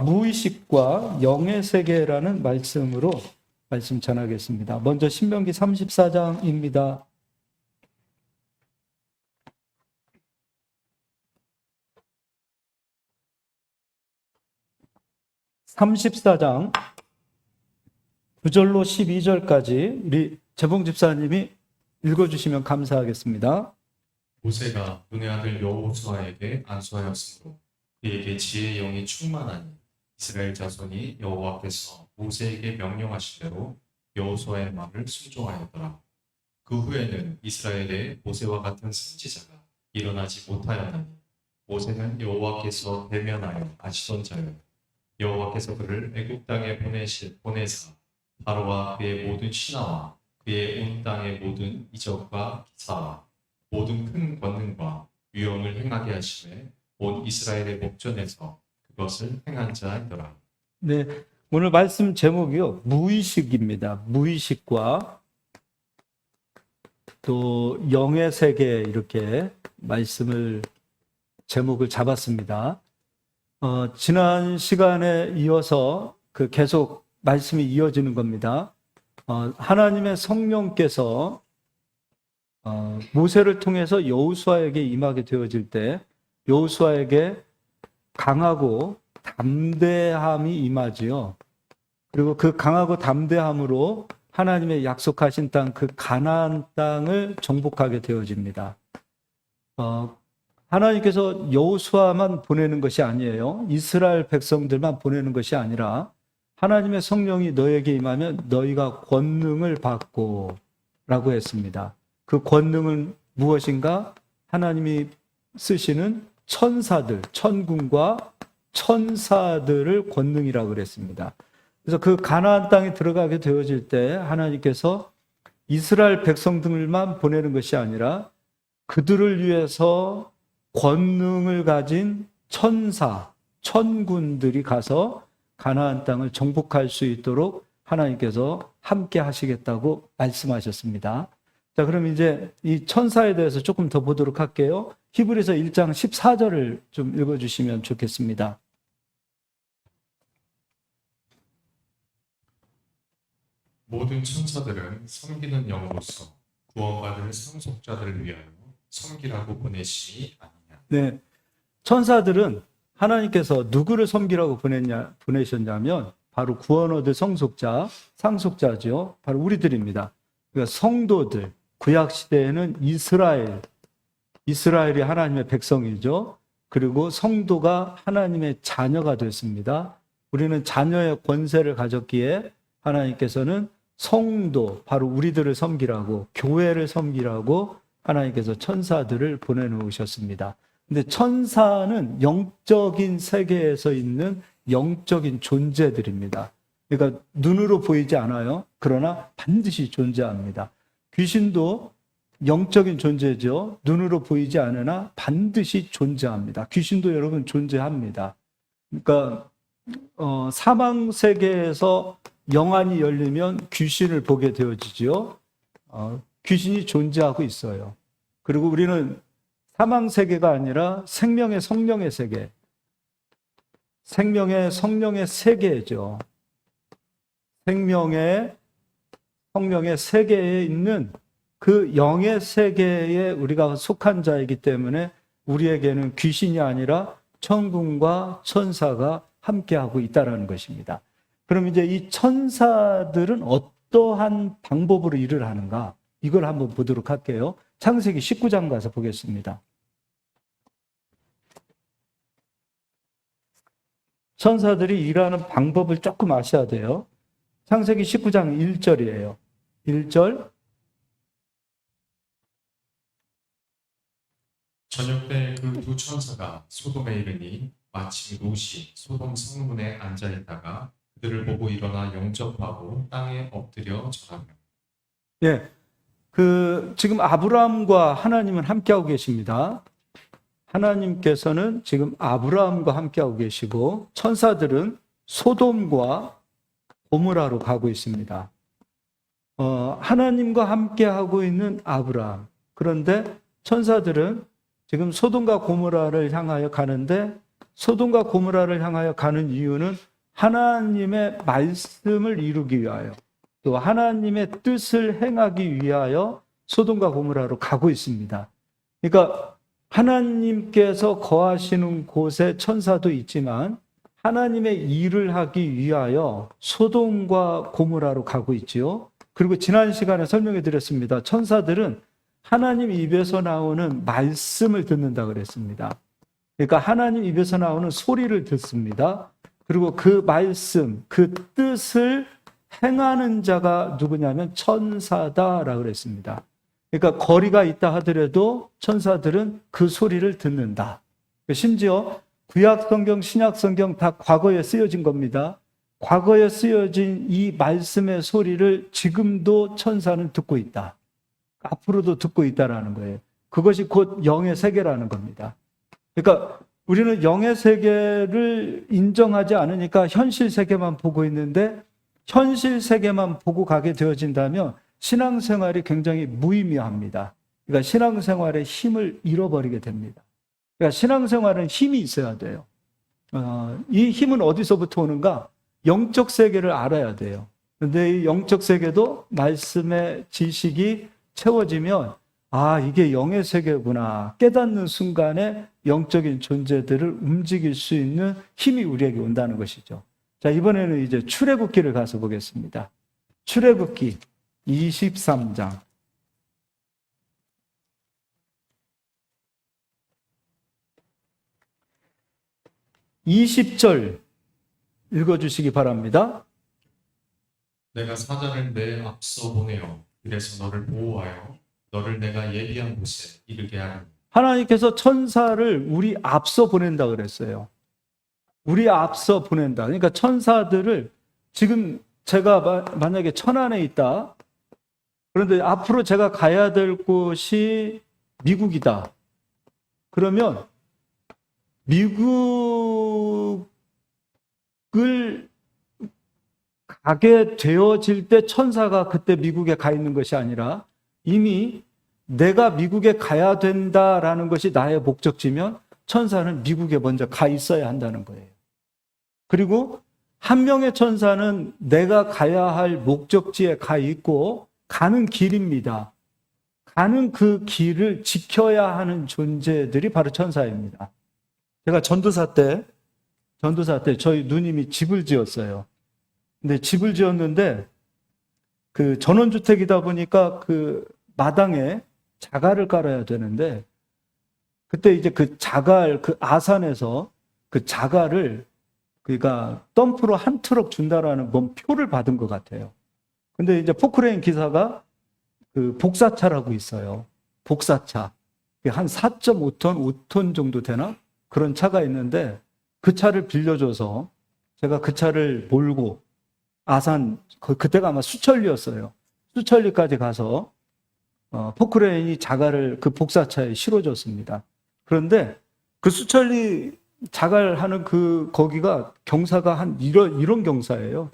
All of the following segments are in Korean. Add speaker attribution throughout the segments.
Speaker 1: 무의식과 영의 세계라는 말씀으로 말씀 전하겠습니다. 먼저 신명기 34장입니다. 34장 9절로 12절까지 우리 재봉 집사님이 읽어주시면 감사하겠습니다.
Speaker 2: 모세가 눈의 아들 여호수아에게 안수하였으므로 그에게 지혜의 영이 충만하니 이스라엘 자손이 여호와께서 모세에게 명령하신 대로 여호수아의 말을 순종하였더라. 그 후에는 이스라엘에 모세와 같은 선지자가 일어나지 못하였나니 모세는 여호와께서 대면하여 아시던 자요 여호와께서 그를 애굽 땅에 보내사 바로와 그의 모든 신하와 그의 온 땅의 모든 이적과 기사와 모든 큰 권능과 위엄을 행하게 하심에 온 이스라엘의 목전에서 그것을 행한 자이더라.
Speaker 1: 네, 오늘 말씀 제목이요, 무의식입니다. 무의식과 또 영의 세계, 이렇게 말씀을 제목을 잡았습니다. 지난 시간에 이어서 계속 말씀이 이어지는 겁니다. 하나님의 성령께서 모세를 통해서 여호수아에게 임하게 되어질 때 여호수아에게 강하고 담대함이 임하지요. 그리고 그 강하고 담대함으로 하나님의 약속하신 땅, 그 가나안 땅을 정복하게 되어집니다. 하나님께서 여호수아만 보내는 것이 아니에요. 이스라엘 백성들만 보내는 것이 아니라 하나님의 성령이 너에게 임하면 너희가 권능을 받고 라고 했습니다. 그 권능은 무엇인가? 하나님이 쓰시는 천사들, 천군과 천사들을 권능이라고 그랬습니다. 그래서 그 가나안 땅에 들어가게 되어질 때 하나님께서 이스라엘 백성들만 보내는 것이 아니라 그들을 위해서 권능을 가진 천사, 천군들이 가서 가나안 땅을 정복할 수 있도록 하나님께서 함께 하시겠다고 말씀하셨습니다. 자, 그럼 이제 이 천사에 대해서 조금 더 보도록 할게요. 히브리서 1장 14절을 좀 읽어주시면 좋겠습니다.
Speaker 2: 모든 천사들은 섬기는 영으로서 구원받을 상속자들을 위하여 섬기라고 보내심이 아니냐.
Speaker 1: 네, 천사들은 하나님께서 누구를 섬기라고 보내셨냐면 바로 구원 얻을 상속자죠. 바로 우리들입니다. 그러니까 성도들, 구약 시대에는 이스라엘이 하나님의 백성이죠. 그리고 성도가 하나님의 자녀가 됐습니다. 우리는 자녀의 권세를 가졌기에 하나님께서는 성도, 바로 우리들을 섬기라고, 교회를 섬기라고 하나님께서 천사들을 보내놓으셨습니다. 근데 천사는 영적인 세계에서 있는 영적인 존재들입니다. 그러니까 눈으로 보이지 않아요. 그러나 반드시 존재합니다. 귀신도 영적인 존재죠. 눈으로 보이지 않으나 반드시 존재합니다. 귀신도 여러분 존재합니다. 그러니까 사망 세계에서 영안이 열리면 귀신을 보게 되어지죠. 귀신이 존재하고 있어요. 그리고 우리는 사망 세계가 아니라 생명의 성령의 세계, 생명의 성령의 세계죠. 생명의 성령의 세계에 있는 그 영의 세계에 우리가 속한 자이기 때문에 우리에게는 귀신이 아니라 천군과 천사가 함께하고 있다는 것입니다. 그럼 이제 이 천사들은 어떠한 방법으로 일을 하는가? 이걸 한번 보도록 할게요. 창세기 19장 가서 보겠습니다. 천사들이 일하는 방법을 조금 아셔야 돼요. 창세기 19장 1절이에요. 1절.
Speaker 2: 저녁 때 그 두 천사가 소돔에 이르니 마침 롯이 소돔 성문에 앉아 있다가 그들을 보고 일어나 영접하고 땅에 엎드려 절하며.
Speaker 1: 예. 지금 아브라함과 하나님은 함께하고 계십니다. 하나님께서는 지금 아브라함과 함께하고 계시고 천사들은 소돔과 고모라로 가고 있습니다. 하나님과 함께하고 있는 아브라함. 그런데 천사들은 지금 소돔과 고모라를 향하여 가는데 소돔과 고모라를 향하여 가는 이유는 하나님의 말씀을 이루기 위하여, 또 하나님의 뜻을 행하기 위하여 소돔과 고모라로 가고 있습니다. 그러니까 하나님께서 거하시는 곳에 천사도 있지만 하나님의 일을 하기 위하여 소돔과 고모라로 가고 있지요. 그리고 지난 시간에 설명해 드렸습니다. 천사들은 하나님 입에서 나오는 말씀을 듣는다 그랬습니다. 그러니까 하나님 입에서 나오는 소리를 듣습니다. 그리고 그 말씀, 그 뜻을 행하는 자가 누구냐면 천사다라고 그랬습니다. 그러니까 거리가 있다 하더라도 천사들은 그 소리를 듣는다. 심지어 구약 성경, 신약 성경 다 과거에 쓰여진 겁니다. 과거에 쓰여진 이 말씀의 소리를 지금도 천사는 듣고 있다. 앞으로도 듣고 있다라는 거예요. 그것이 곧 영의 세계라는 겁니다. 그러니까 우리는 영의 세계를 인정하지 않으니까 현실 세계만 보고 있는데 현실 세계만 보고 가게 되어진다면 신앙생활이 굉장히 무의미합니다. 그러니까 신앙생활의 힘을 잃어버리게 됩니다. 그러니까 신앙생활은 힘이 있어야 돼요. 이 힘은 어디서부터 오는가? 영적 세계를 알아야 돼요. 그런데 이 영적 세계도 말씀의 지식이 채워지면 아, 이게 영의 세계구나 깨닫는 순간에 영적인 존재들을 움직일 수 있는 힘이 우리에게 온다는 것이죠. 자, 이번에는 이제 출애굽기를 가서 보겠습니다. 출애굽기 23장. 20절 읽어주시기 바랍니다.
Speaker 2: 내가 사자를 내 앞서 보내어 이래서 너를 보호하여 너를 내가 예비한 곳에 이르게 하리니.
Speaker 1: 하나님께서 천사를 우리 앞서 보낸다 그랬어요. 우리 앞서 보낸다. 그러니까 천사들을 지금 제가 만약에 천안에 있다. 그런데 앞으로 제가 가야 될 곳이 미국이다. 그러면 미국을 가게 되어질 때 천사가 그때 미국에 가 있는 것이 아니라 이미 내가 미국에 가야 된다라는 것이 나의 목적지면 천사는 미국에 먼저 가 있어야 한다는 거예요. 그리고 한 명의 천사는 내가 가야 할 목적지에 가 있고 가는 길입니다. 가는 그 길을 지켜야 하는 존재들이 바로 천사입니다. 제가 전도사 때 저희 누님이 집을 지었어요. 근데 집을 지었는데 그 전원주택이다 보니까 그 마당에 자갈을 깔아야 되는데 그때 이제 그 자갈, 그 아산에서 그 자갈을 그러니까 덤프로 한 트럭 준다라는 뭔 표를 받은 것 같아요. 근데 이제 포크레인 기사가 그 복사차라고 있어요. 복사차. 한 4.5톤, 5톤 정도 되나? 그런 차가 있는데 그 차를 빌려줘서 제가 그 차를 몰고 아산, 그때가 아마 수천리였어요. 수천리까지 가서 포크레인이 자갈을 그 복사차에 실어줬습니다. 그런데 그 수천리 자갈하는 거기가 경사가 한 이런 경사예요.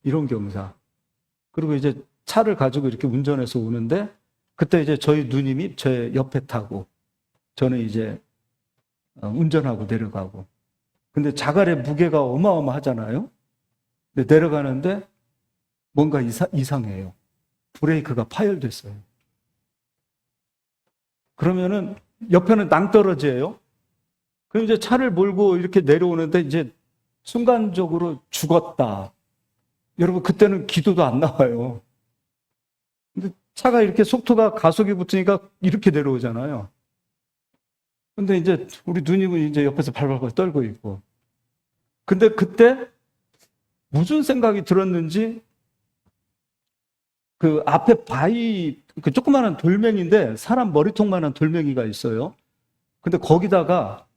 Speaker 1: 이런 경사. 그리고 이제 차를 가지고 이렇게 운전해서 오는데 그때 이제 저희 누님이 제 옆에 타고 저는 이제 운전하고 내려가고. 근데 자갈의 무게가 어마어마하잖아요. 근데 내려가는데 뭔가 이상해요. 브레이크가 파열됐어요. 그러면은 옆에는 낭떠러지예요. 그럼 이제 차를 몰고 이렇게 내려오는데 이제 순간적으로 죽었다. 여러분 그때는 기도도 안 나와요. 근데 차가 이렇게 속도가 가속이 붙으니까 이렇게 내려오잖아요. 근데 이제 우리 누님은 이제 옆에서 발발발 떨고 있고. 근데 그때 무슨 생각이 들었는지 그 앞에 바위, 그 조그마한 돌멩이인데 사람 머리통만한 돌멩이가 있어요. 근데 거기다가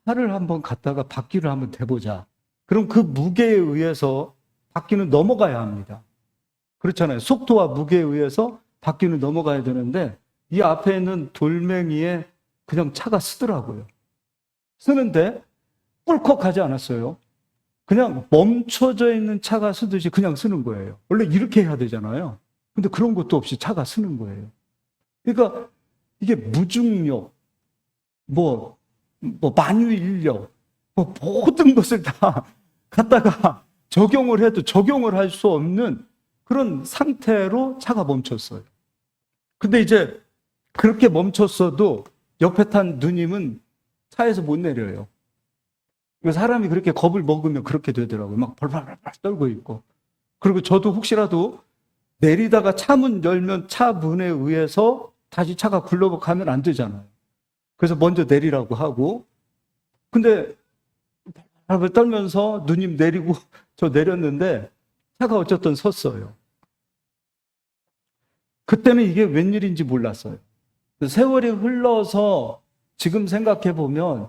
Speaker 1: 차를 한번 갖다가 바퀴를 한번 대보자. 그럼 그 무게에 의해서 바퀴는 넘어가야 합니다. 그렇잖아요. 속도와 무게에 의해서 바퀴는 넘어가야 되는데 이 앞에 있는 돌멩이에 그냥 차가 쓰더라고요. 쓰는데 꿀꺽하지 않았어요. 그냥 멈춰져 있는 차가 쓰듯이 그냥 쓰는 거예요. 원래 이렇게 해야 되잖아요. 근데 그런 것도 없이 차가 쓰는 거예요. 그러니까 이게 무중력, 만유인력, 뭐 모든 것을 다 갖다가 적용을 해도 적용을 할 수 없는 그런 상태로 차가 멈췄어요. 근데 이제 그렇게 멈췄어도 옆에 탄 누님은 차에서 못 내려요. 사람이 그렇게 겁을 먹으면 그렇게 되더라고요. 막 벌벌벌 떨고 있고. 그리고 저도 혹시라도 내리다가 차 문 열면 차 문에 의해서 다시 차가 굴러가면 안 되잖아요. 그래서 먼저 내리라고 하고. 근데 벌벌 떨면서 누님 내리고 저 내렸는데 차가 어쨌든 섰어요. 그때는 이게 웬일인지 몰랐어요. 세월이 흘러서 지금 생각해 보면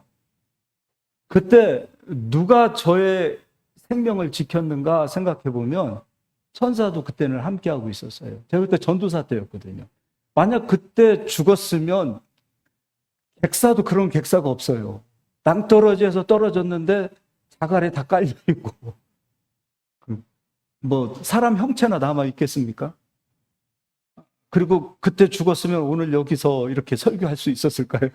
Speaker 1: 그때 누가 저의 생명을 지켰는가 생각해 보면 천사도 그때는 함께하고 있었어요. 제가 그때 전도사 때였거든요. 만약 그때 죽었으면 객사도 그런 객사가 없어요. 낭떠러지에서 떨어졌는데 자갈에 다 깔려있고 뭐 사람 형체나 남아 있겠습니까? 그리고 그때 죽었으면 오늘 여기서 이렇게 설교할 수 있었을까요?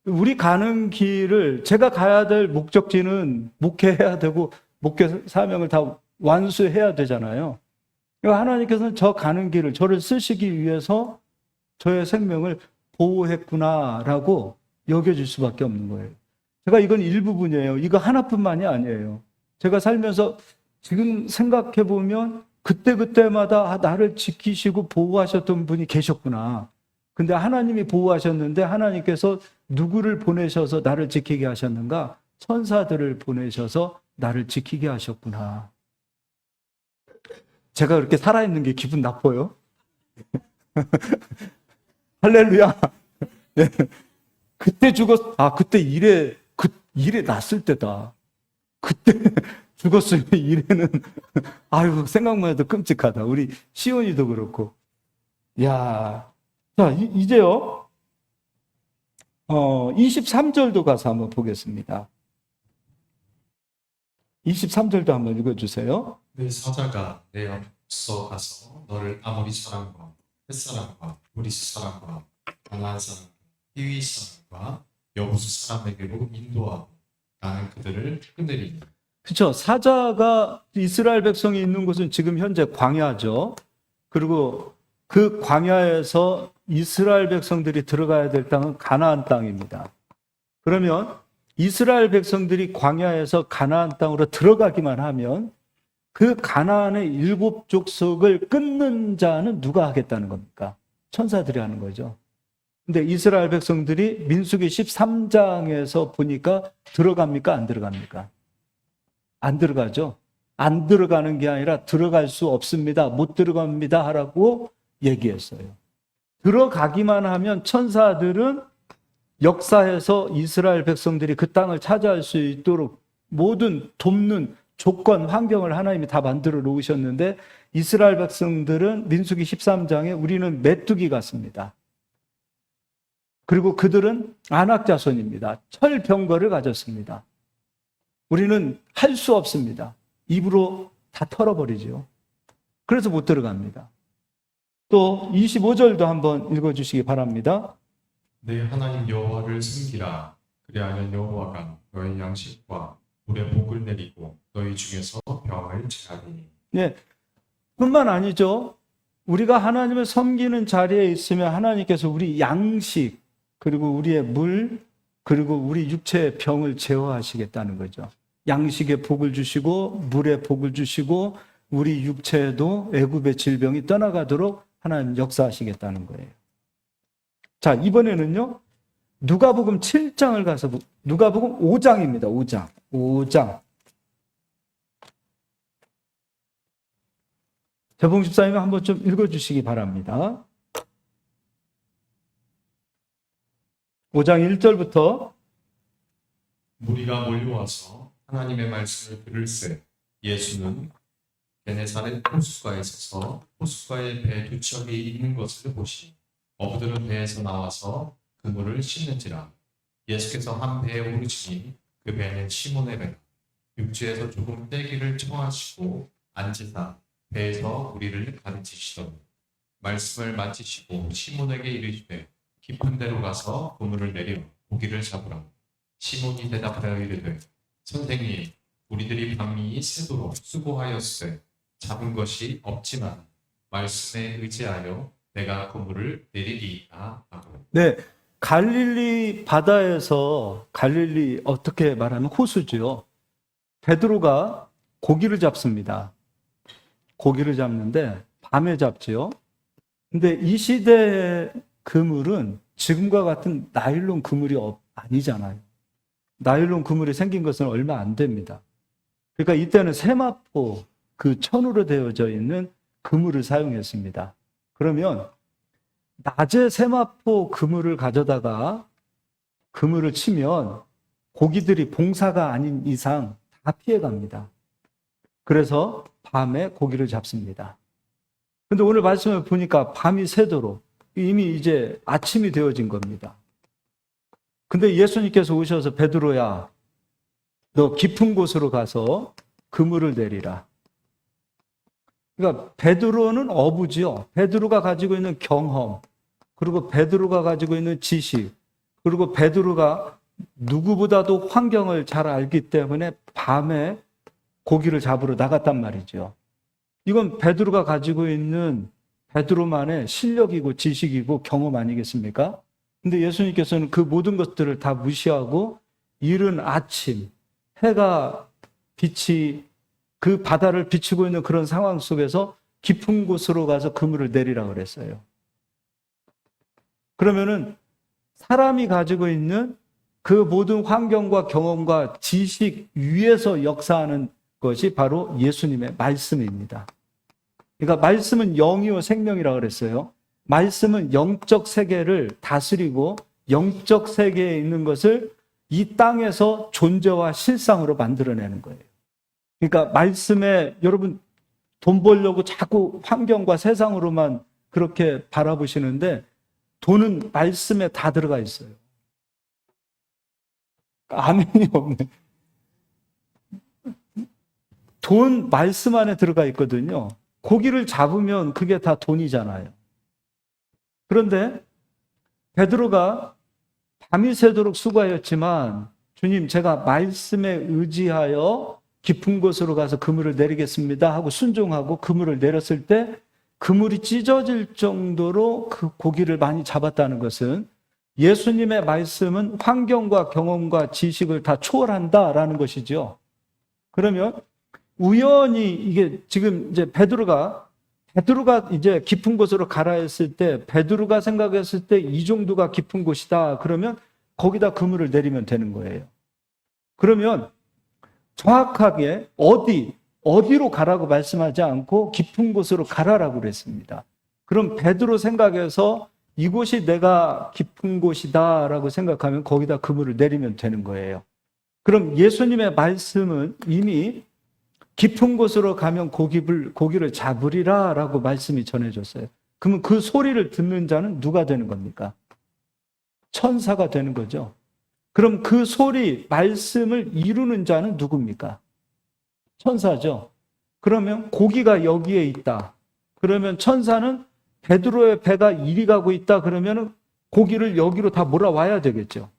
Speaker 1: 우리 가는 길을 제가 가야 될 목적지는 목회해야 되고 목회 사명을 다 완수해야 되잖아요. 하나님께서는 저 가는 길을 저를 쓰시기 위해서 저의 생명을 보호했구나라고 여겨질 수밖에 없는 거예요. 제가 이건 일부분이에요. 이거 하나뿐만이 아니에요. 제가 살면서 지금 생각해 보면 그때그때마다 나를 지키시고 보호하셨던 분이 계셨구나. 근데 하나님이 보호하셨는데 하나님께서 누구를 보내셔서 나를 지키게 하셨는가? 천사들을 보내셔서 나를 지키게 하셨구나. 제가 그렇게 살아있는 게 기분 나빠요? 할렐루야. 네. 그때 그때 일에 났을 때다. 그때 죽었으면 일에는, 아유, 생각만 해도 끔찍하다. 우리 시온이도 그렇고. 야, 자, 이제요, 23절도 가서 한번 보겠습니다. 23절도 한번 읽어주세요.
Speaker 2: 내 사자가 내 앞서 가서 너를 아모리 사람과 햇사람과 브리스 사람과 가나안 사람과 히위 사람과 여부수 사람에게로 인도하고 나는 그들을 끊으리니.
Speaker 1: 그렇죠. 사자가 이스라엘 백성이 있는 곳은 지금 현재 광야죠. 그리고 그 광야에서 이스라엘 백성들이 들어가야 될 땅은 가나안 땅입니다. 그러면 이스라엘 백성들이 광야에서 가나안 땅으로 들어가기만 하면 그 가나안의 7 족속을 끊는 자는 누가 하겠다는 겁니까? 천사들이 하는 거죠. 근데 이스라엘 백성들이 민수기 13장에서 보니까 들어갑니까? 안 들어갑니까? 안 들어가죠. 안 들어가는 게 아니라 들어갈 수 없습니다. 못 들어갑니다. 하라고 얘기했어요. 들어가기만 하면 천사들은 역사에서 이스라엘 백성들이 그 땅을 차지할 수 있도록 모든 돕는 조건, 환경을 하나님이 다 만들어 놓으셨는데 이스라엘 백성들은 민수기 13장에 우리는 메뚜기 같습니다. 그리고 그들은 안악 자손입니다. 철병거를 가졌습니다. 우리는 할 수 없습니다. 입으로 다 털어버리죠. 그래서 못 들어갑니다. 또 25절도 한번 읽어주시기 바랍니다.
Speaker 2: 내 하나님 여호와를 섬기라. 그리하면 여호와가 너의 양식과 물의 복을 내리고 너희 중에서 병을 제하리니.
Speaker 1: 네, 뿐만 아니죠. 우리가 하나님을 섬기는 자리에 있으면 하나님께서 우리 양식, 그리고 우리의 물, 그리고 우리 육체의 병을 제어하시겠다는 거죠. 양식의 복을 주시고 물의 복을 주시고 우리 육체에도 애굽의 질병이 떠나가도록 하나님 역사하시겠다는 거예요. 자, 이번에는요. 누가복음 7장을 가서 누가복음 5장입니다. 5장. 재봉 집사님 한번 좀 읽어주시기 바랍니다. 5장 1절부터
Speaker 2: 무리가 몰려와서 하나님의 말씀을 들을새 예수는 게네사렛 호숫가에 서서 호숫가에 배 2척이 있는 것을 보시니 어부들은 배에서 나와서 그물을 씻는지라. 예수께서 한 배에 오르시니 그 배는 시몬의 배라. 육지에서 조금 떼기를 청하시고 앉으사 배에서 우리를 가르치시더니 말씀을 마치시고 시몬에게 이르시되 깊은 데로 가서 그물을 내려 고기를 잡으라. 시몬이 대답하여 이르되 선생님 우리들이 밤이 새도록 수고하였으되 잡은 것이 없지만 말씀에 의지하여 내가 그물을 내리리이다 하고.
Speaker 1: 네, 갈릴리 바다에서 갈릴리 어떻게 말하면 호수죠. 베드로가 고기를 잡습니다. 고기를 잡는데 밤에 잡지요. 근데 이 시대의 그물은 지금과 같은 나일론 그물이 아니잖아요. 나일론 그물이 생긴 것은 얼마 안 됩니다. 그러니까 이때는 세마포 그 천으로 되어져 있는 그물을 사용했습니다. 그러면 낮에 세마포 그물을 가져다가 그물을 치면 고기들이 봉사가 아닌 이상 다 피해갑니다. 그래서 밤에 고기를 잡습니다. 근데 오늘 말씀을 보니까 밤이 새도록 이미 이제 아침이 되어진 겁니다. 근데 예수님께서 오셔서 베드로야, 너 깊은 곳으로 가서 그물을 내리라. 그러니까 베드로는 어부지요. 베드로가 가지고 있는 경험, 그리고 베드로가 가지고 있는 지식, 그리고 베드로가 누구보다도 환경을 잘 알기 때문에 밤에 고기를 잡으러 나갔단 말이죠. 이건 베드로가 가지고 있는 베드로만의 실력이고 지식이고 경험 아니겠습니까? 근데 예수님께서는 그 모든 것들을 다 무시하고 이른 아침, 해가 빛이 그 바다를 비추고 있는 그런 상황 속에서 깊은 곳으로 가서 그물을 내리라 그랬어요. 그러면은 사람이 가지고 있는 그 모든 환경과 경험과 지식 위에서 역사하는 것이 바로 예수님의 말씀입니다. 그러니까 말씀은 영이요 생명이라고 그랬어요. 말씀은 영적 세계를 다스리고 영적 세계에 있는 것을 이 땅에서 존재와 실상으로 만들어내는 거예요. 그러니까 말씀에 여러분 돈 벌려고 자꾸 환경과 세상으로만 그렇게 바라보시는데 돈은 말씀에 다 들어가 있어요. 아멘이 없네. 돈 말씀 안에 들어가 있거든요. 고기를 잡으면 그게 다 돈이잖아요. 그런데 베드로가 밤이 새도록 수고하였지만 주님 제가 말씀에 의지하여 깊은 곳으로 가서 그물을 내리겠습니다 하고 순종하고 그물을 내렸을 때 그물이 찢어질 정도로 그 고기를 많이 잡았다는 것은 예수님의 말씀은 환경과 경험과 지식을 다 초월한다라는 것이죠. 그러면 우연히 이게 지금 이제 베드로가 이제 깊은 곳으로 가라 했을 때 베드로가 생각했을 때 이 정도가 깊은 곳이다. 그러면 거기다 그물을 내리면 되는 거예요. 그러면 정확하게 어디로 가라고 말씀하지 않고 깊은 곳으로 가라라고 그랬습니다. 그럼 베드로 생각에서 이곳이 내가 깊은 곳이다라고 생각하면 거기다 그물을 내리면 되는 거예요. 그럼 예수님의 말씀은 이미 깊은 곳으로 가면 고기를 잡으리라라고 말씀이 전해졌어요. 그러면 그 소리를 듣는 자는 누가 되는 겁니까? 천사가 되는 거죠. 그럼 그 소리, 말씀을 이루는 자는 누굽니까? 천사죠. 그러면 고기가 여기에 있다. 그러면 천사는 베드로의 배가 이리 가고 있다. 그러면 고기를 여기로 다 몰아와야 되겠죠.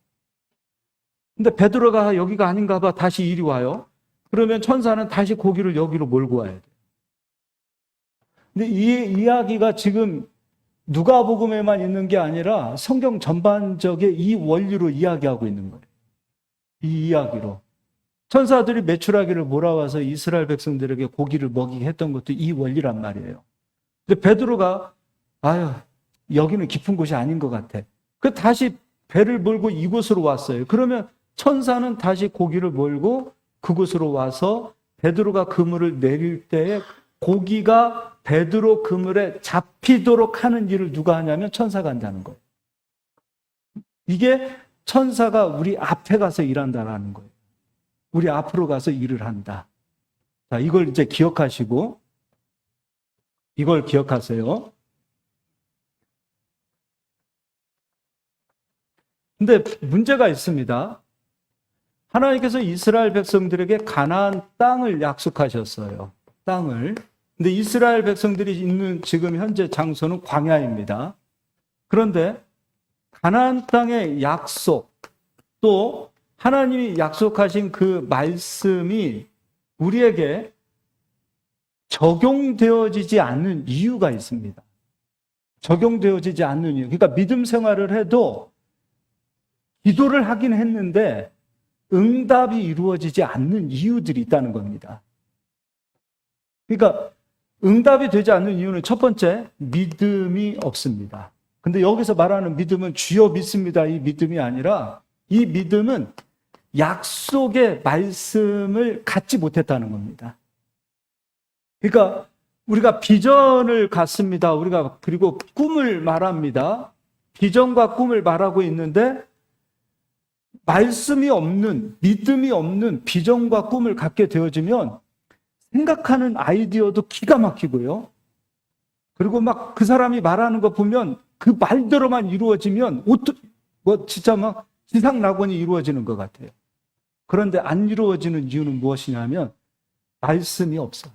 Speaker 1: 근데 베드로가 여기가 아닌가 봐 다시 이리 와요. 그러면 천사는 다시 고기를 여기로 몰고 와야 돼요. 근데 이 이야기가 지금 누가복음에만 있는 게 아니라 성경 전반적인 이 원리로 이야기하고 있는 거예요. 이 이야기로. 천사들이 메추라기를 몰아와서 이스라엘 백성들에게 고기를 먹이게 했던 것도 이 원리란 말이에요. 근데 베드로가 여기는 깊은 곳이 아닌 것 같아. 그 다시 배를 몰고 이곳으로 왔어요. 그러면 천사는 다시 고기를 몰고 그곳으로 와서 베드로가 그물을 내릴 때에 고기가 베드로 그물에 잡히도록 하는 일을 누가 하냐면 천사가 한다는 거예요. 이게 천사가 우리 앞에 가서 일한다라는 거예요. 우리 앞으로 가서 일을 한다. 자, 이걸 이제 기억하시고 이걸 기억하세요. 근데 문제가 있습니다. 하나님께서 이스라엘 백성들에게 가나안 땅을 약속하셨어요. 땅을. 근데 이스라엘 백성들이 있는 지금 현재 장소는 광야입니다. 그런데 가나안 땅의 약속 또 하나님이 약속하신 그 말씀이 우리에게 적용되어지지 않는 이유가 있습니다. 적용되어지지 않는 이유. 그러니까 믿음 생활을 해도 기도를 하긴 했는데 응답이 이루어지지 않는 이유들이 있다는 겁니다. 그러니까 응답이 되지 않는 이유는 첫 번째, 믿음이 없습니다. 근데 여기서 말하는 믿음은 주여 믿습니다. 이 믿음이 아니라 이 믿음은 약속의 말씀을 갖지 못했다는 겁니다. 그러니까 우리가 비전을 갖습니다. 우리가 그리고 꿈을 말합니다. 비전과 꿈을 말하고 있는데 말씀이 없는, 믿음이 없는 비전과 꿈을 갖게 되어지면 생각하는 아이디어도 기가 막히고요. 그리고 막 그 사람이 말하는 거 보면 그 말대로만 이루어지면 진짜 막 지상낙원이 이루어지는 것 같아요. 그런데 안 이루어지는 이유는 무엇이냐면 말씀이 없어요.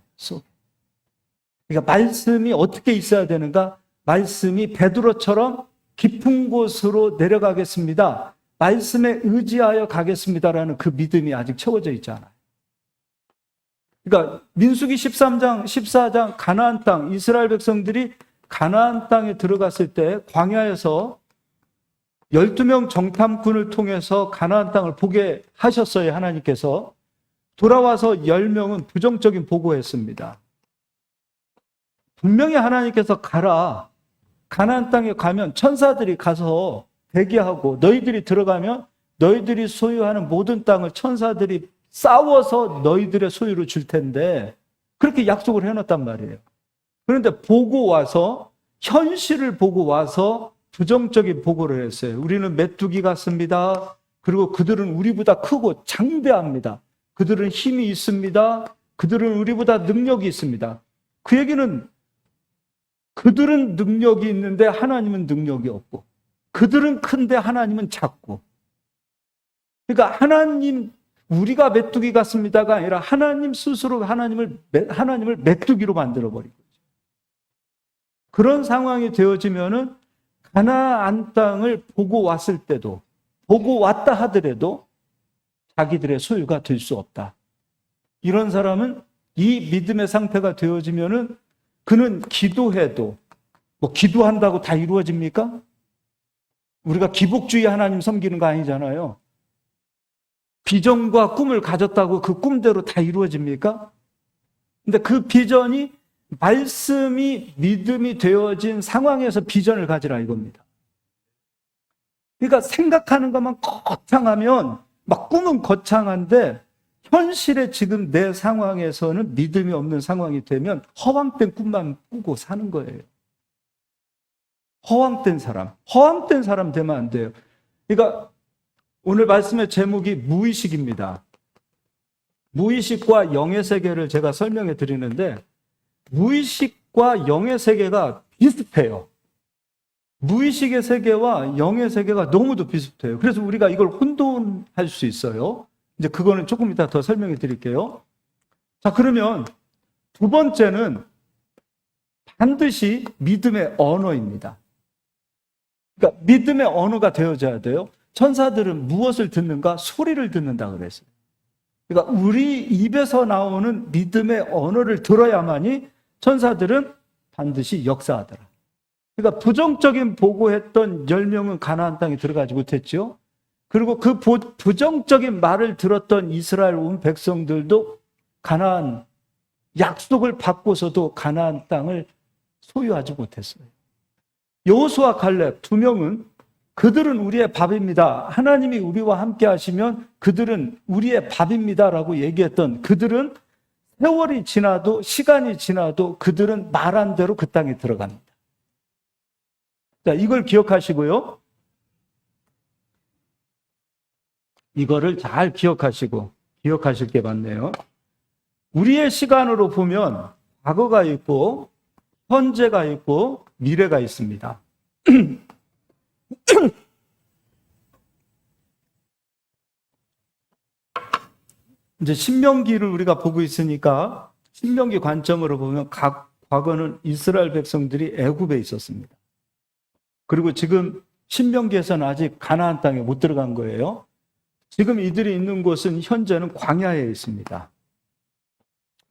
Speaker 1: 그러니까 말씀이 어떻게 있어야 되는가? 말씀이 베드로처럼 깊은 곳으로 내려가겠습니다. 말씀에 의지하여 가겠습니다라는 그 믿음이 아직 채워져 있지 않아요. 그러니까 민수기 13장, 14장 가나안 땅, 이스라엘 백성들이 가나안 땅에 들어갔을 때 광야에서 12명 정탐꾼을 통해서 가나안 땅을 보게 하셨어요. 하나님께서. 돌아와서 10명은 부정적인 보고했습니다. 분명히 하나님께서 가라. 가나안 땅에 가면 천사들이 가서 대기하고 너희들이 들어가면 너희들이 소유하는 모든 땅을 천사들이 싸워서 너희들의 소유로 줄 텐데 그렇게 약속을 해놨단 말이에요. 그런데 보고 와서 현실을 보고 와서 부정적인 보고를 했어요. 우리는 메뚜기 같습니다. 그리고 그들은 우리보다 크고 장대합니다. 그들은 힘이 있습니다. 그들은 우리보다 능력이 있습니다. 그 얘기는 그들은 능력이 있는데 하나님은 능력이 없고 그들은 큰데 하나님은 작고 그러니까 하나님 우리가 메뚜기 같습니다가 아니라 하나님 스스로 하나님을 메뚜기로 만들어버리고 그런 상황이 되어지면은 가나안 땅을 보고 왔을 때도 보고 왔다 하더라도 자기들의 소유가 될 수 없다. 이런 사람은 이 믿음의 상태가 되어지면은 그는 기도해도 뭐 기도한다고 다 이루어집니까? 우리가 기복주의 하나님 섬기는 거 아니잖아요. 비전과 꿈을 가졌다고 그 꿈대로 다 이루어집니까? 근데 그 비전이 말씀이 믿음이 되어진 상황에서 비전을 가지라 이겁니다. 그러니까 생각하는 것만 거창하면 막 꿈은 거창한데 현실에 지금 내 상황에서는 믿음이 없는 상황이 되면 허황된 꿈만 꾸고 사는 거예요. 허황된 사람 되면 안 돼요. 그러니까 오늘 말씀의 제목이 무의식입니다. 무의식과 영의 세계를 제가 설명해 드리는데 무의식과 영의 세계가 비슷해요. 무의식의 세계와 영의 세계가 너무도 비슷해요. 그래서 우리가 이걸 혼돈할 수 있어요. 이제 그거는 조금 이따 더 설명해 드릴게요. 자, 그러면 두 번째는 반드시 믿음의 언어입니다. 그러니까 믿음의 언어가 되어져야 돼요. 천사들은 무엇을 듣는가? 소리를 듣는다 그랬어요. 그러니까 우리 입에서 나오는 믿음의 언어를 들어야만이 천사들은 반드시 역사하더라. 그러니까 부정적인 보고했던 10명은 가나안 땅에 들어가지 못했죠. 그리고 그 부정적인 말을 들었던 이스라엘 온 백성들도 가나안 약속을 받고서도 가나안 땅을 소유하지 못했어요. 여호수아 갈렙 두 명은 그들은 우리의 밥입니다. 하나님이 우리와 함께 하시면 그들은 우리의 밥입니다라고 얘기했던 그들은 세월이 지나도 시간이 지나도 그들은 말한 대로 그 땅에 들어갑니다. 자, 이걸 기억하시고요. 이거를 잘 기억하시고 기억하실 게 많네요. 우리의 시간으로 보면 과거가 있고 현재가 있고 미래가 있습니다. 이제 신명기를 우리가 보고 있으니까 신명기 관점으로 보면 과거는 이스라엘 백성들이 애굽에 있었습니다. 그리고 지금 신명기에서는 아직 가나안 땅에 못 들어간 거예요. 지금 이들이 있는 곳은 현재는 광야에 있습니다.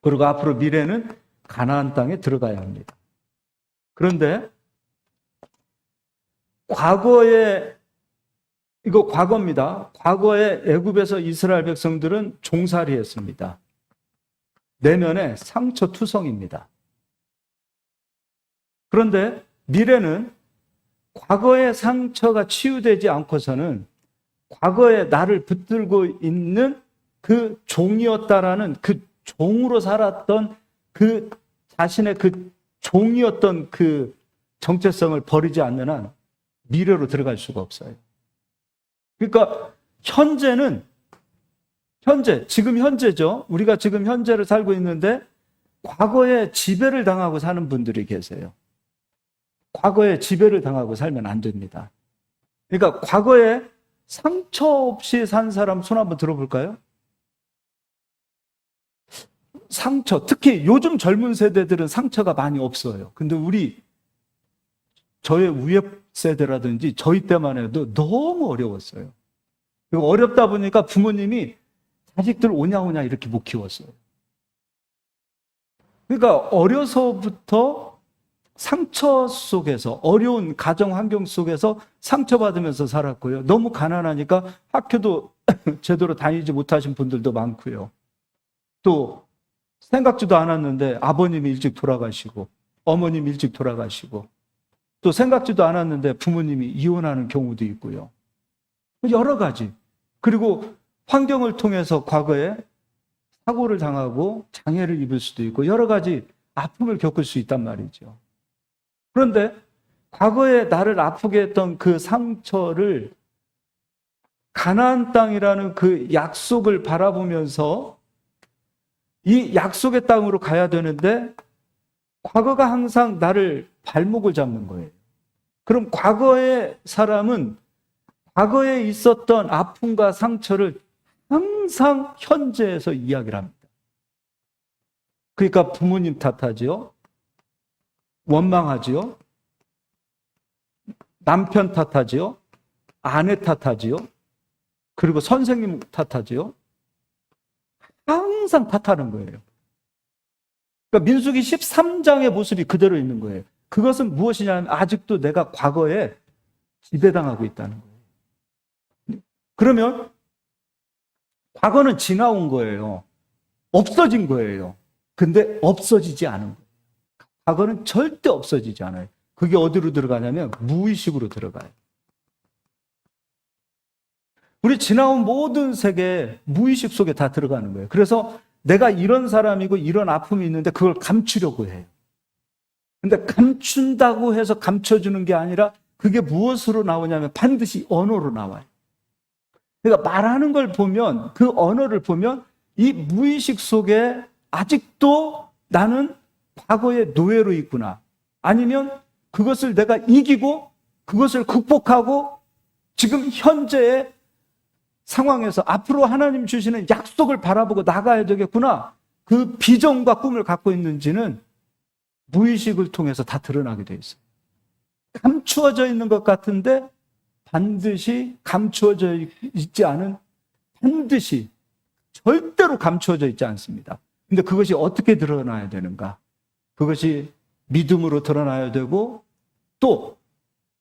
Speaker 1: 그리고 앞으로 미래는 가나안 땅에 들어가야 합니다. 그런데 이거 과거입니다. 과거에 애굽에서 이스라엘 백성들은 종살이했습니다. 내면에 상처투성입니다. 그런데 미래는 과거의 상처가 치유되지 않고서는 과거에 나를 붙들고 있는 그 종이었다라는 그 종으로 살았던 그 자신의 그 종이었던 그 정체성을 버리지 않는 한 미래로 들어갈 수가 없어요. 그러니까 지금 현재죠. 우리가 지금 현재를 살고 있는데 과거에 지배를 당하고 사는 분들이 계세요. 과거에 지배를 당하고 살면 안 됩니다. 그러니까 과거에 상처 없이 산 사람 손 한번 들어볼까요? 상처, 특히 요즘 젊은 세대들은 상처가 많이 없어요. 근데 저의 위에 세대라든지 저희 때만 해도 너무 어려웠어요. 그리고 어렵다 보니까 부모님이 자식들 오냐 이렇게 못 키웠어요. 그러니까 어려서부터 상처 속에서, 어려운 가정 환경 속에서 상처받으면서 살았고요. 너무 가난하니까 학교도 제대로 다니지 못하신 분들도 많고요. 또 생각지도 않았는데 아버님이 일찍 돌아가시고 어머님이 일찍 돌아가시고 또 생각지도 않았는데 부모님이 이혼하는 경우도 있고요. 여러 가지. 그리고 환경을 통해서 과거에 사고를 당하고 장애를 입을 수도 있고 여러 가지 아픔을 겪을 수 있단 말이죠. 그런데 과거에 나를 아프게 했던 그 상처를 가나안 땅이라는 그 약속을 바라보면서 이 약속의 땅으로 가야 되는데 과거가 항상 나를 발목을 잡는 거예요. 그럼 과거의 사람은 과거에 있었던 아픔과 상처를 항상 현재에서 이야기를 합니다. 그러니까 부모님 탓하지요. 원망하지요. 남편 탓하지요. 아내 탓하지요. 그리고 선생님 탓하지요. 항상 탓하는 거예요. 그러니까 민수기 13장의 모습이 그대로 있는 거예요. 그것은 무엇이냐면 아직도 내가 과거에 지배당하고 있다는 거예요. 그러면 과거는 지나온 거예요. 없어진 거예요. 근데 없어지지 않은 거예요. 과거는 절대 없어지지 않아요. 그게 어디로 들어가냐면 무의식으로 들어가요. 우리 지나온 모든 세계 무의식 속에 다 들어가는 거예요. 그래서 내가 이런 사람이고 이런 아픔이 있는데 그걸 감추려고 해요. 근데 감춘다고 해서 감춰주는 게 아니라 그게 무엇으로 나오냐면 반드시 언어로 나와요. 그러니까 말하는 걸 보면 그 언어를 보면 이 무의식 속에 아직도 나는 과거의 노예로 있구나. 아니면 그것을 내가 이기고 그것을 극복하고 지금 현재의 상황에서 앞으로 하나님 주시는 약속을 바라보고 나가야 되겠구나. 그 비전과 꿈을 갖고 있는지는 무의식을 통해서 다 드러나게 돼 있어요. 감추어져 있는 것 같은데 반드시 감추어져 있지 않은, 반드시 절대로 감추어져 있지 않습니다. 근데 그것이 어떻게 드러나야 되는가? 그것이 믿음으로 드러나야 되고 또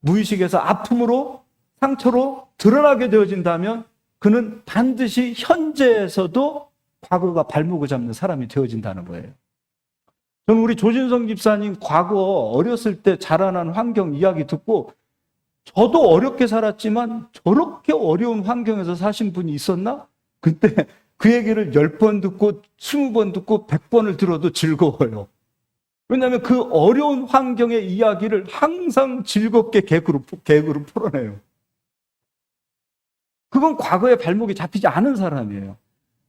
Speaker 1: 무의식에서 아픔으로, 상처로 드러나게 되어진다면 그는 반드시 현재에서도 과거가 발목을 잡는 사람이 되어진다는 거예요. 저는 우리 조진성 집사님 과거 어렸을 때 자라난 환경 이야기 듣고 저도 어렵게 살았지만 저렇게 어려운 환경에서 사신 분이 있었나? 그때 그 얘기를 10번 듣고 20번 듣고 100번을 들어도 즐거워요. 왜냐하면 그 어려운 환경의 이야기를 항상 즐겁게 개그로 풀어내요. 그건 과거에 발목이 잡히지 않은 사람이에요.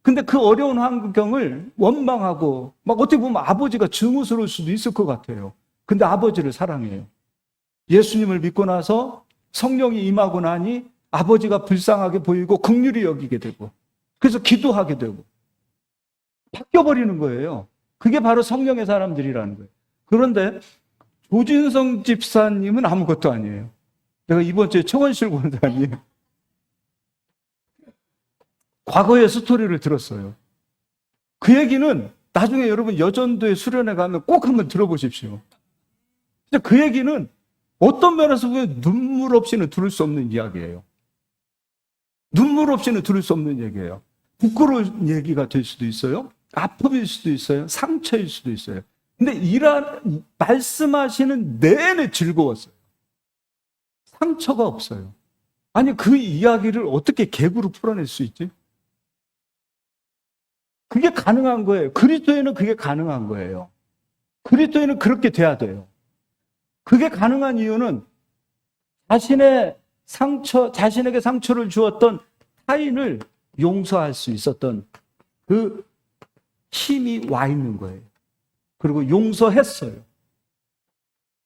Speaker 1: 근데 그 어려운 환경을 원망하고 막 어떻게 보면 아버지가 증오스러울 수도 있을 것 같아요. 근데 아버지를 사랑해요. 예수님을 믿고 나서 성령이 임하고 나니 아버지가 불쌍하게 보이고 긍휼히 여기게 되고 그래서 기도하게 되고 바뀌어버리는 거예요. 그게 바로 성령의 사람들이라는 거예요. 그런데 조진성 집사님은 아무것도 아니에요. 내가 이번 주에 청원실 권사님 과거의 스토리를 들었어요. 그 얘기는 나중에 여러분 여전도에 수련회 가면 꼭 한번 들어보십시오. 진짜 그 얘기는 어떤 면에서 보면 눈물 없이는 들을 수 없는 이야기예요. 눈물 없이는 들을 수 없는 얘기예요. 부끄러운 얘기가 될 수도 있어요. 아픔일 수도 있어요. 상처일 수도 있어요. 근데 말씀하시는 내내 즐거웠어요. 상처가 없어요. 아니, 그 이야기를 어떻게 개그로 풀어낼 수 있지? 그게 가능한 거예요. 그리스도인은 그게 가능한 거예요. 그리스도인은 그렇게 돼야 돼요. 그게 가능한 이유는 자신에게 상처를 주었던 타인을 용서할 수 있었던 그 힘이 와 있는 거예요. 그리고 용서했어요.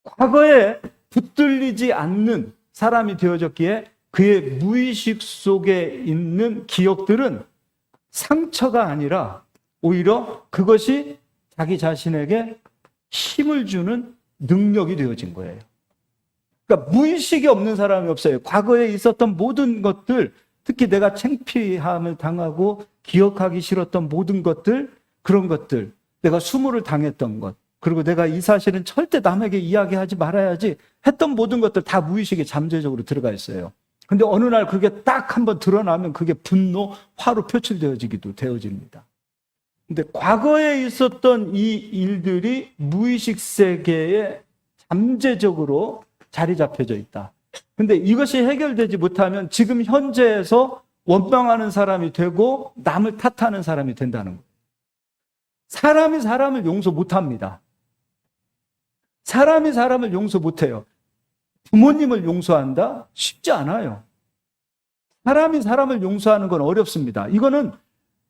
Speaker 1: 과거에 붙들리지 않는 사람이 되어졌기에 그의 무의식 속에 있는 기억들은 상처가 아니라 오히려 그것이 자기 자신에게 힘을 주는 능력이 되어진 거예요. 그러니까 무의식이 없는 사람이 없어요. 과거에 있었던 모든 것들, 특히 내가 창피함을 당하고 기억하기 싫었던 모든 것들, 그런 것들, 내가 수모를 당했던 것, 그리고 내가 이 사실은 절대 남에게 이야기하지 말아야지 했던 모든 것들 다 무의식에 잠재적으로 들어가 있어요. 근데 어느 날 그게 딱 한번 드러나면 그게 분노, 화로 되어집니다. 근데 과거에 있었던 이 일들이 무의식 세계에 잠재적으로 자리 잡혀져 있다. 근데 이것이 해결되지 못하면 지금 현재에서 원망하는 사람이 되고 남을 탓하는 사람이 된다는 거예요. 사람이 사람을 용서 못합니다. 사람이 사람을 용서 못해요. 부모님을 용서한다? 쉽지 않아요. 사람이 사람을 용서하는 건 어렵습니다. 이거는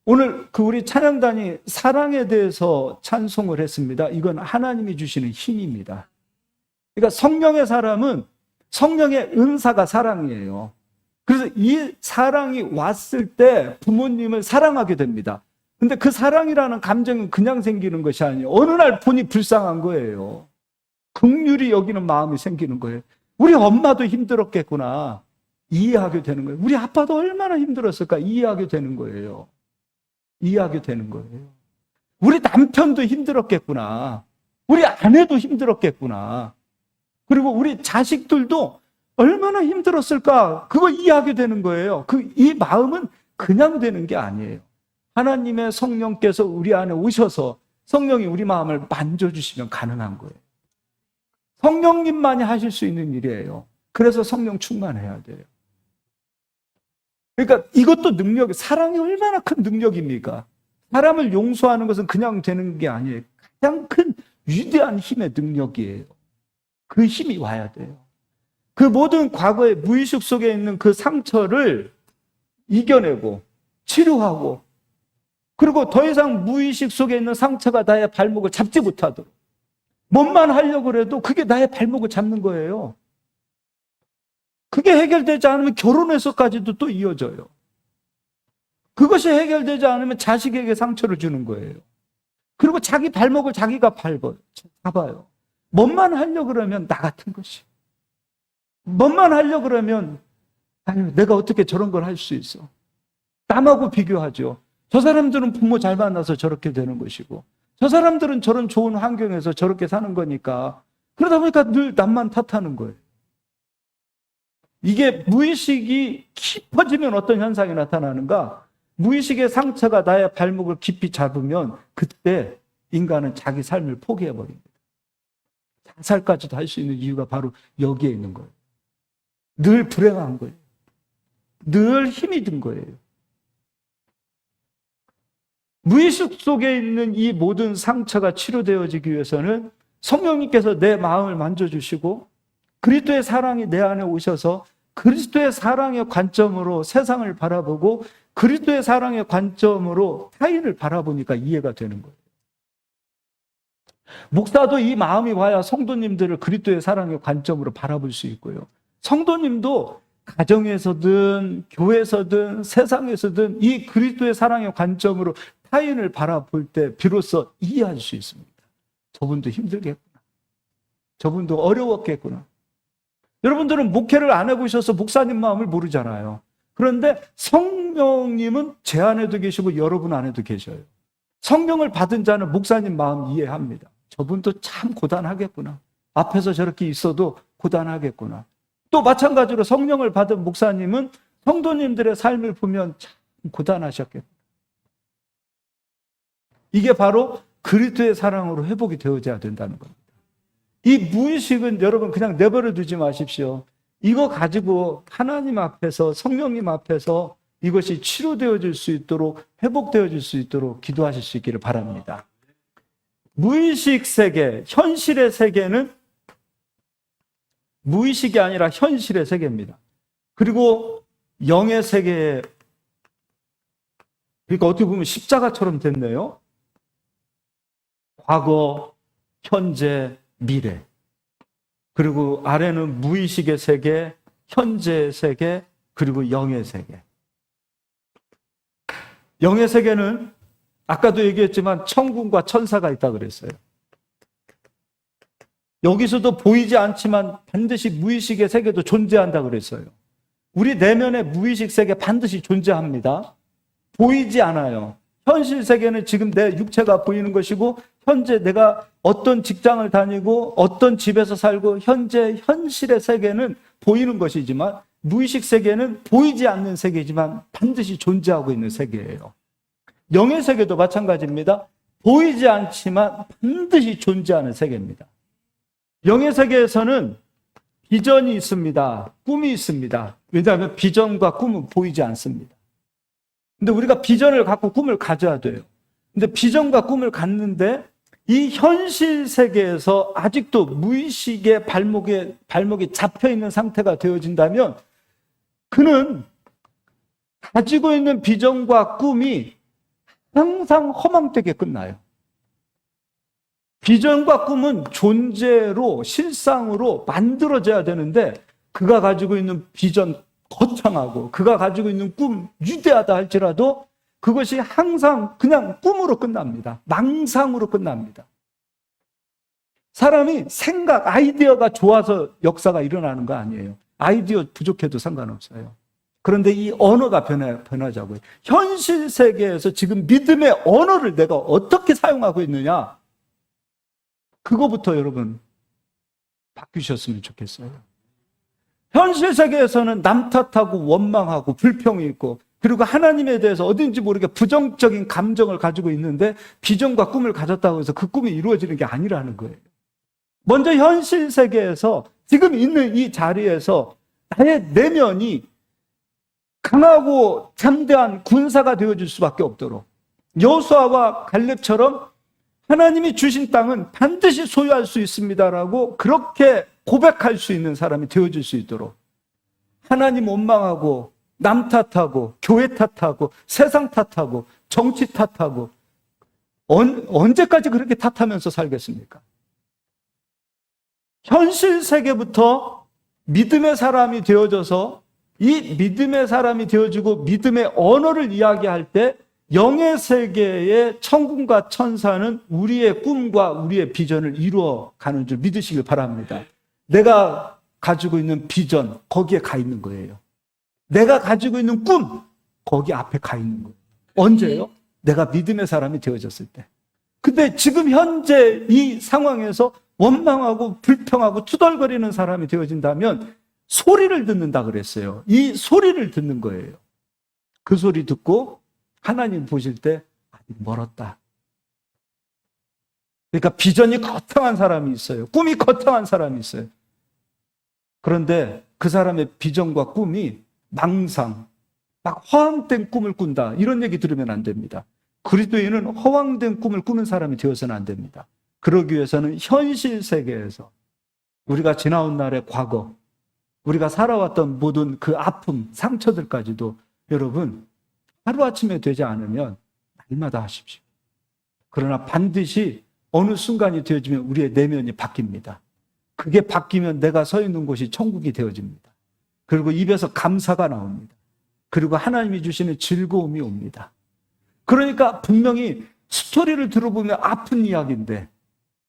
Speaker 1: 오늘 우리 찬양단이 사랑에 대해서 찬송을 했습니다. 이건 하나님이 주시는 힘입니다. 그러니까 성령의 사람은 성령의 은사가 사랑이에요. 그래서 이 사랑이 왔을 때 부모님을 사랑하게 됩니다. 근데 그 사랑이라는 감정은 그냥 생기는 것이 아니에요. 어느 날 보니 불쌍한 거예요. 긍휼히 여기는 마음이 생기는 거예요. 우리 엄마도 힘들었겠구나. 이해하게 되는 거예요. 우리 아빠도 얼마나 힘들었을까. 이해하게 되는 거예요. 이해하게 되는 거예요. 우리 남편도 힘들었겠구나. 우리 아내도 힘들었겠구나. 그리고 우리 자식들도 얼마나 힘들었을까. 그걸 이해하게 되는 거예요. 이 마음은 그냥 되는 게 아니에요. 하나님의 성령께서 우리 안에 오셔서 성령이 우리 마음을 만져주시면 가능한 거예요. 성령님만이 하실 수 있는 일이에요. 그래서 성령 충만해야 돼요. 그러니까 이것도 능력이, 사랑이 얼마나 큰 능력입니까? 사람을 용서하는 것은 그냥 되는 게 아니에요. 가장 큰 위대한 힘의 능력이에요. 그 힘이 와야 돼요. 그 모든 과거의 무의식 속에 있는 그 상처를 이겨내고 치료하고, 그리고 더 이상 무의식 속에 있는 상처가 나의 발목을 잡지 못하도록, 뭔만 하려고 해도 그게 나의 발목을 잡는 거예요. 그게 해결되지 않으면 결혼에서까지도 또 이어져요. 그것이 해결되지 않으면 자식에게 상처를 주는 거예요. 그리고 자기 발목을 자기가 잡아요. 뭔만 하려고 그러면 나 같은 것이. 뭔만 하려고 그러면 아유, 내가 어떻게 저런 걸 할 수 있어. 남하고 비교하죠. 저 사람들은 부모 잘 만나서 저렇게 되는 것이고, 저 사람들은 저런 좋은 환경에서 저렇게 사는 거니까, 그러다 보니까 늘 남만 탓하는 거예요. 이게 무의식이 깊어지면 어떤 현상이 나타나는가? 무의식의 상처가 나의 발목을 깊이 잡으면 그때 인간은 자기 삶을 포기해버립니다. 자살까지도 할 수 있는 이유가 바로 여기에 있는 거예요. 늘 불행한 거예요. 늘 힘이 든 거예요. 무의식 속에 있는 이 모든 상처가 치료되어지기 위해서는 성령님께서 내 마음을 만져주시고 그리스도의 사랑이 내 안에 오셔서 그리스도의 사랑의 관점으로 세상을 바라보고 그리스도의 사랑의 관점으로 타인을 바라보니까 이해가 되는 거예요. 목사도 이 마음이 와야 성도님들을 그리스도의 사랑의 관점으로 바라볼 수 있고요. 성도님도 가정에서든 교회에서든 세상에서든 이 그리스도의 사랑의 관점으로 타인을 바라볼 때 비로소 이해할 수 있습니다. 저분도 힘들겠구나. 저분도 어려웠겠구나. 여러분들은 목회를 안 해보셔서 목사님 마음을 모르잖아요. 그런데 성령님은 제 안에도 계시고 여러분 안에도 계셔요. 성령을 받은 자는 목사님 마음 이해합니다. 저분도 참 고단하겠구나. 앞에서 저렇게 있어도 고단하겠구나. 또 마찬가지로 성령을 받은 목사님은 성도님들의 삶을 보면 참 고단하셨겠구나. 이게 바로 그리스도의 사랑으로 회복이 되어져야 된다는 겁니다. 이 무의식은 여러분 그냥 내버려 두지 마십시오. 이거 가지고 하나님 앞에서, 성령님 앞에서 이것이 치료되어질 수 있도록, 회복되어질 수 있도록 기도하실 수 있기를 바랍니다. 무의식 세계, 현실의 세계는 무의식이 아니라 현실의 세계입니다. 그리고 영의 세계, 그러니까 어떻게 보면 십자가처럼 됐네요. 과거, 현재, 미래. 그리고 아래는 무의식의 세계, 현재의 세계, 그리고 영의 세계. 영의 세계는 아까도 얘기했지만 천군과 천사가 있다 그랬어요. 여기서도 보이지 않지만 반드시 무의식의 세계도 존재한다 그랬어요. 우리 내면의 무의식 세계 반드시 존재합니다. 보이지 않아요. 현실 세계는 지금 내 육체가 보이는 것이고, 현재 내가 어떤 직장을 다니고 어떤 집에서 살고 현재 현실의 세계는 보이는 것이지만, 무의식 세계는 보이지 않는 세계지만 반드시 존재하고 있는 세계예요. 영의 세계도 마찬가지입니다. 보이지 않지만 반드시 존재하는 세계입니다. 영의 세계에서는 비전이 있습니다. 꿈이 있습니다. 왜냐하면 비전과 꿈은 보이지 않습니다. 근데 우리가 비전을 갖고 꿈을 가져야 돼요. 근데 비전과 꿈을 갖는데 이 현실 세계에서 아직도 무의식의 발목이 잡혀 있는 상태가 되어진다면 그는 가지고 있는 비전과 꿈이 항상 허망되게 끝나요. 비전과 꿈은 존재로, 실상으로 만들어져야 되는데 그가 가지고 있는 비전 거창하고 그가 가지고 있는 꿈 위대하다 할지라도 그것이 항상 그냥 꿈으로 끝납니다. 망상으로 끝납니다. 사람이 생각, 아이디어가 좋아서 역사가 일어나는 거 아니에요. 아이디어 부족해도 상관없어요. 그런데 이 언어가 변하자고요. 현실 세계에서 지금 믿음의 언어를 내가 어떻게 사용하고 있느냐, 그거부터 여러분 바뀌셨으면 좋겠어요. 현실 세계에서는 남 탓하고 원망하고 불평이 있고, 그리고 하나님에 대해서 어딘지 모르게 부정적인 감정을 가지고 있는데 비전과 꿈을 가졌다고 해서 그 꿈이 이루어지는 게 아니라는 거예요. 먼저 현실 세계에서 지금 있는 이 자리에서 나의 내면이 강하고 잠대한 군사가 되어줄 수밖에 없도록, 여호수아와 갈렙처럼 하나님이 주신 땅은 반드시 소유할 수 있습니다라고 그렇게 고백할 수 있는 사람이 되어줄 수 있도록, 하나님 원망하고 남 탓하고 교회 탓하고 세상 탓하고 정치 탓하고 언제까지 그렇게 탓하면서 살겠습니까? 현실 세계부터 믿음의 사람이 되어져서 이 믿음의 사람이 되어지고 믿음의 언어를 이야기할 때 영의 세계의 천군과 천사는 우리의 꿈과 우리의 비전을 이루어가는 줄 믿으시길 바랍니다. 내가 가지고 있는 비전, 거기에 가 있는 거예요. 내가 가지고 있는 꿈, 거기 앞에 가 있는 거예요. 언제요? 내가 믿음의 사람이 되어졌을 때. 근데 지금 현재 이 상황에서 원망하고 불평하고 투덜거리는 사람이 되어진다면 소리를 듣는다 그랬어요. 이 소리를 듣는 거예요. 그 소리 듣고 하나님 보실 때 아직 멀었다. 그러니까 비전이 거창한 사람이 있어요. 꿈이 거창한 사람이 있어요. 그런데 그 사람의 비전과 꿈이 망상, 막 허황된 꿈을 꾼다, 이런 얘기 들으면 안 됩니다. 그리스도인은 허황된 꿈을 꾸는 사람이 되어서는 안 됩니다. 그러기 위해서는 현실 세계에서 우리가 지나온 날의 과거, 우리가 살아왔던 모든 그 아픔, 상처들까지도 여러분 하루아침에 되지 않으면 날마다 하십시오. 그러나 반드시 어느 순간이 되어지면 우리의 내면이 바뀝니다. 그게 바뀌면 내가 서 있는 곳이 천국이 되어집니다. 그리고 입에서 감사가 나옵니다. 그리고 하나님이 주시는 즐거움이 옵니다. 그러니까 분명히 스토리를 들어보면 아픈 이야기인데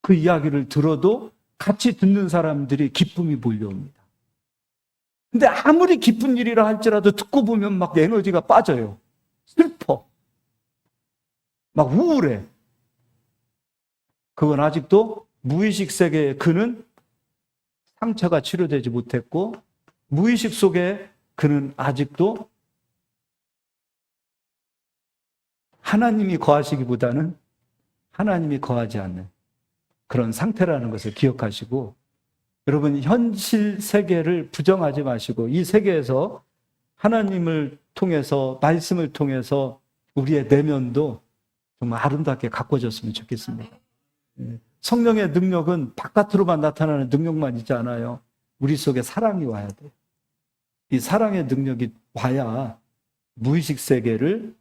Speaker 1: 그 이야기를 들어도 같이 듣는 사람들이 기쁨이 몰려옵니다. 근데 아무리 기쁜 일이라 할지라도 듣고 보면 막 에너지가 빠져요. 슬퍼. 막 우울해. 그건 아직도 무의식 세계의 그는 상처가 치료되지 못했고, 무의식 속에 그는 아직도 하나님이 거하시기보다는 하나님이 거하지 않는 그런 상태라는 것을 기억하시고, 여러분 현실 세계를 부정하지 마시고 이 세계에서 하나님을 통해서, 말씀을 통해서 우리의 내면도 정말 아름답게 가꿔졌으면 좋겠습니다. 성령의 능력은 바깥으로만 나타나는 능력만 있지 않아요. 우리 속에 사랑이 와야 돼요. 이 사랑의 능력이 와야 무의식 세계를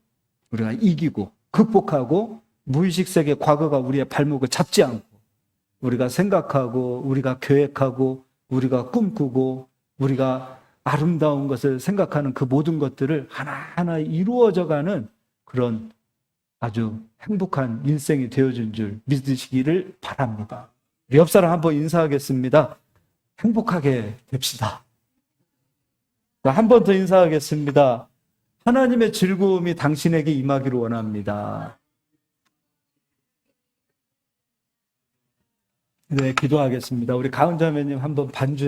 Speaker 1: 우리가 이기고 극복하고, 무의식 세계 과거가 우리의 발목을 잡지 않고, 우리가 생각하고 우리가 계획하고 우리가 꿈꾸고 우리가 아름다운 것을 생각하는 그 모든 것들을 하나하나 이루어져가는 그런 아주 행복한 일생이 되어준 줄 믿으시기를 바랍니다. 우리 옆 사람 한번 인사하겠습니다. 행복하게 됩시다. 한 번 더 인사하겠습니다. 하나님의 즐거움이 당신에게 임하기를 원합니다. 네, 기도하겠습니다. 우리 가은자매님 한번 반주.